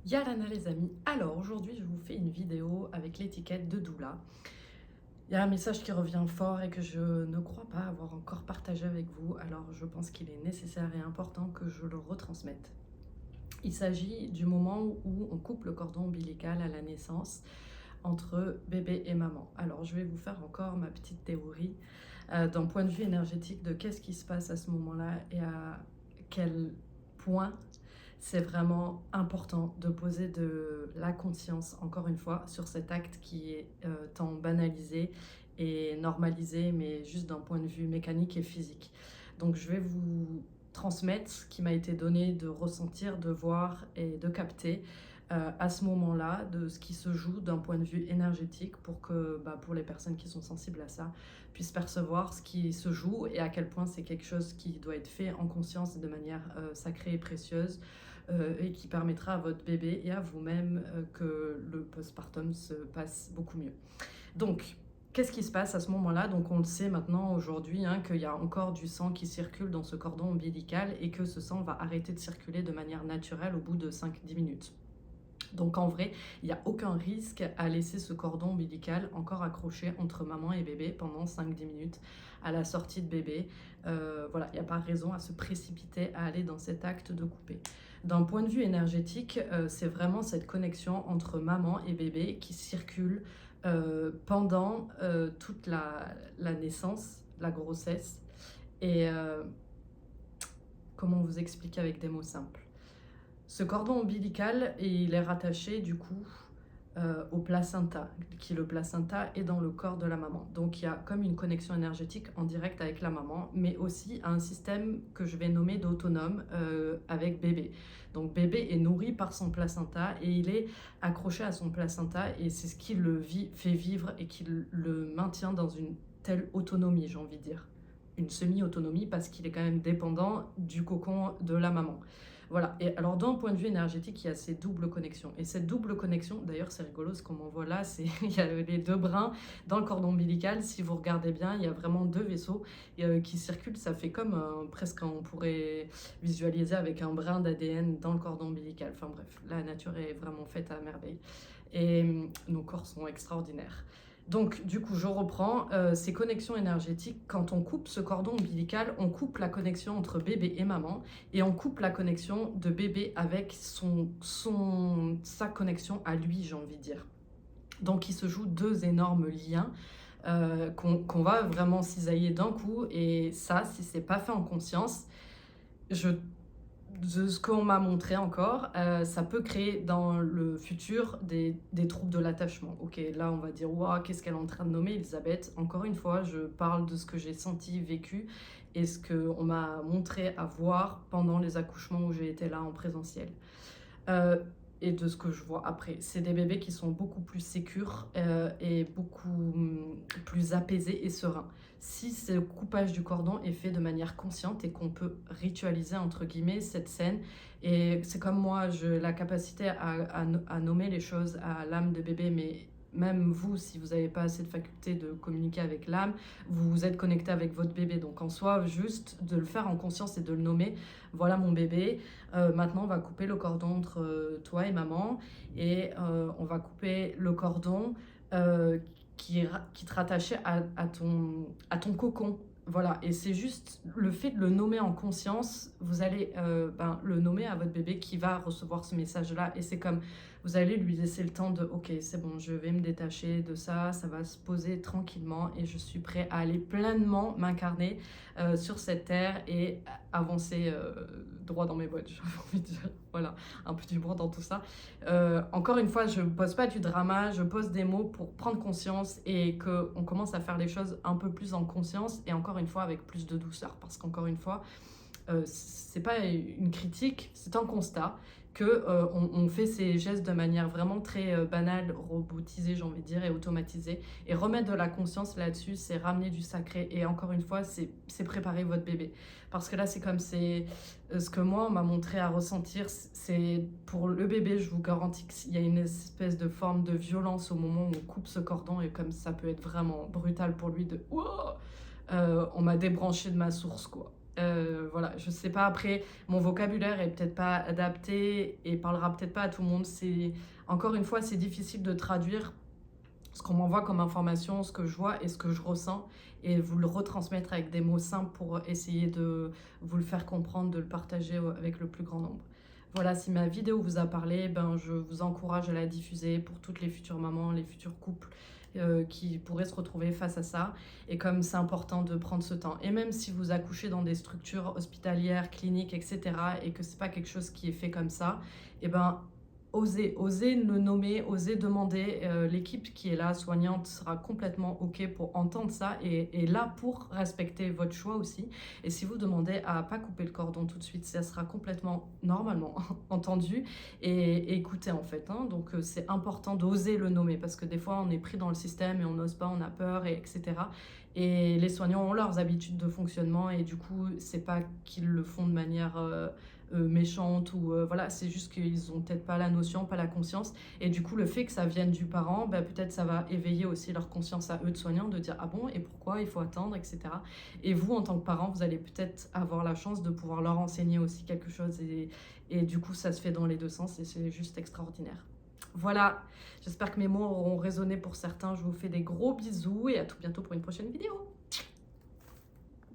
Yalana les amis, alors aujourd'hui je vous fais une vidéo avec l'étiquette de doula. Il y a un message qui revient fort et que je ne crois pas avoir encore partagé avec vous, alors je pense qu'il est nécessaire et important que je le retransmette. Il s'agit du moment où on coupe le cordon ombilical à la naissance entre bébé et maman. Alors je vais vous faire encore ma petite théorie d'un point de vue énergétique de qu'est-ce qui se passe à ce moment-là et à quel point c'est vraiment important de poser de la conscience, encore une fois, sur cet acte qui est tant banalisé et normalisé, mais juste d'un point de vue mécanique et physique. Donc je vais vous transmettre ce qui m'a été donné de ressentir, de voir et de capter à ce moment-là, de ce qui se joue d'un point de vue énergétique pour que, pour les personnes qui sont sensibles à ça, puissent percevoir ce qui se joue et à quel point c'est quelque chose qui doit être fait en conscience et de manière sacrée et précieuse et qui permettra à votre bébé et à vous-même que le postpartum se passe beaucoup mieux. Donc, qu'est-ce qui se passe à ce moment-là? Donc on le sait maintenant aujourd'hui qu'il y a encore du sang qui circule dans ce cordon ombilical et que ce sang va arrêter de circuler de manière naturelle au bout de 5-10 minutes. Donc en vrai, il n'y a aucun risque à laisser ce cordon ombilical encore accroché entre maman et bébé pendant 5-10 minutes à la sortie de bébé. Voilà, il n'y a pas raison à se précipiter à aller dans cet acte de couper. D'un point de vue énergétique, c'est vraiment cette connexion entre maman et bébé qui circule pendant toute la naissance, la grossesse. Et comment vous expliquer avec des mots simples? Ce cordon ombilical, il est rattaché du coup au placenta, qui le placenta est dans le corps de la maman. Donc il y a comme une connexion énergétique en direct avec la maman, mais aussi un système que je vais nommer d'autonome avec bébé. Donc bébé est nourri par son placenta et il est accroché à son placenta et c'est ce qui fait vivre et qui le maintient dans une telle autonomie, j'ai envie de dire. Une semi-autonomie parce qu'il est quand même dépendant du cocon de la maman. Voilà, et alors d'un point de vue énergétique, il y a ces doubles connexions. Et cette double connexion, d'ailleurs c'est rigolo ce qu'on m'en voit là, c'est il y a les deux brins dans le cordon ombilical. Si vous regardez bien, il y a vraiment deux vaisseaux qui circulent. Ça fait comme presque on pourrait visualiser avec un brin d'ADN dans le cordon ombilical. Enfin bref, la nature est vraiment faite à merveille. Et nos corps sont extraordinaires. Donc, du coup, je reprends ces connexions énergétiques. Quand on coupe ce cordon ombilical, on coupe la connexion entre bébé et maman et on coupe la connexion de bébé avec sa connexion à lui, j'ai envie de dire. Donc, il se joue deux énormes liens qu'on va vraiment cisailler d'un coup. Et ça, si c'est pas fait en conscience, de ce qu'on m'a montré encore, ça peut créer dans le futur des troubles de l'attachement. Ok, là on va dire, waouh, qu'est-ce qu'elle est en train de nommer, Elisabeth? Encore une fois, je parle de ce que j'ai senti, vécu, et ce qu'on m'a montré à voir pendant les accouchements où j'ai été là en présentiel. Euh, et de ce que je vois après. C'est des bébés qui sont beaucoup plus sécures et beaucoup plus apaisés et sereins. Si ce coupage du cordon est fait de manière consciente et qu'on peut ritualiser, entre guillemets, cette scène, et c'est comme moi, j'ai la capacité à nommer les choses à l'âme de bébé, mais même vous, si vous n'avez pas assez de faculté de communiquer avec l'âme, vous êtes connecté avec votre bébé. Donc en soi, juste de le faire en conscience et de le nommer, voilà mon bébé, maintenant on va couper le cordon entre toi et maman et on va couper le cordon euh, qui te rattachait à ton cocon. Voilà, et c'est juste le fait de le nommer en conscience, vous allez le nommer à votre bébé qui va recevoir ce message-là. Et c'est comme, vous allez lui laisser le temps de, ok, c'est bon, je vais me détacher de ça, ça va se poser tranquillement et je suis prêt à aller pleinement m'incarner sur cette terre et avancer droit dans mes bottes, j'ai envie de dire. Voilà, un peu d'humour dans tout ça. Encore une fois, je ne pose pas du drama, je pose des mots pour prendre conscience et qu'on commence à faire les choses un peu plus en conscience et encore une fois avec plus de douceur. Parce qu'encore une fois, c'est pas une critique, c'est un constat que on fait ces gestes de manière vraiment très banale, robotisée, j'ai envie de dire, et automatisée. Et remettre de la conscience là-dessus, c'est ramener du sacré. Et encore une fois, c'est préparer votre bébé. Parce que là, c'est comme c'est ce que moi, on m'a montré à ressentir. C'est pour le bébé, je vous garantis qu'il y a une espèce de forme de violence au moment où on coupe ce cordon. Et comme ça peut être vraiment brutal pour lui de... Wow, on m'a débranché de ma source, quoi. Voilà, je sais pas, après, mon vocabulaire est peut-être pas adapté et parlera peut-être pas à tout le monde. C'est encore une fois, c'est difficile de traduire ce qu'on m'envoie comme information, ce que je vois et ce que je ressens, et vous le retransmettre avec des mots simples pour essayer de vous le faire comprendre, de le partager avec le plus grand nombre. Voilà, si ma vidéo vous a parlé, ben, je vous encourage à la diffuser pour toutes les futures mamans, les futurs couples qui pourraient se retrouver face à ça. Et comme c'est important de prendre ce temps. Et même si vous accouchez dans des structures hospitalières, cliniques, etc., et que c'est pas quelque chose qui est fait comme ça, et ben osez le nommer, osez demander. L'équipe qui est là, soignante, sera complètement OK pour entendre ça et là pour respecter votre choix aussi. Et si vous demandez à pas couper le cordon tout de suite, ça sera complètement normalement entendu et écouté en fait. Hein. Donc c'est important d'oser le nommer parce que des fois on est pris dans le système et on n'ose pas, on a peur, etc. Et les soignants ont leurs habitudes de fonctionnement et du coup, c'est pas qu'ils le font de manière méchante ou voilà, c'est juste qu'ils ont peut-être pas la notion, pas la conscience. Et du coup, le fait que ça vienne du parent, bah, peut-être ça va éveiller aussi leur conscience à eux de soignants, de dire ah bon, et pourquoi il faut attendre, etc. Et vous, en tant que parent, vous allez peut-être avoir la chance de pouvoir leur enseigner aussi quelque chose et du coup, ça se fait dans les deux sens et c'est juste extraordinaire. Voilà, j'espère que mes mots auront résonné pour certains. Je vous fais des gros bisous et à tout bientôt pour une prochaine vidéo.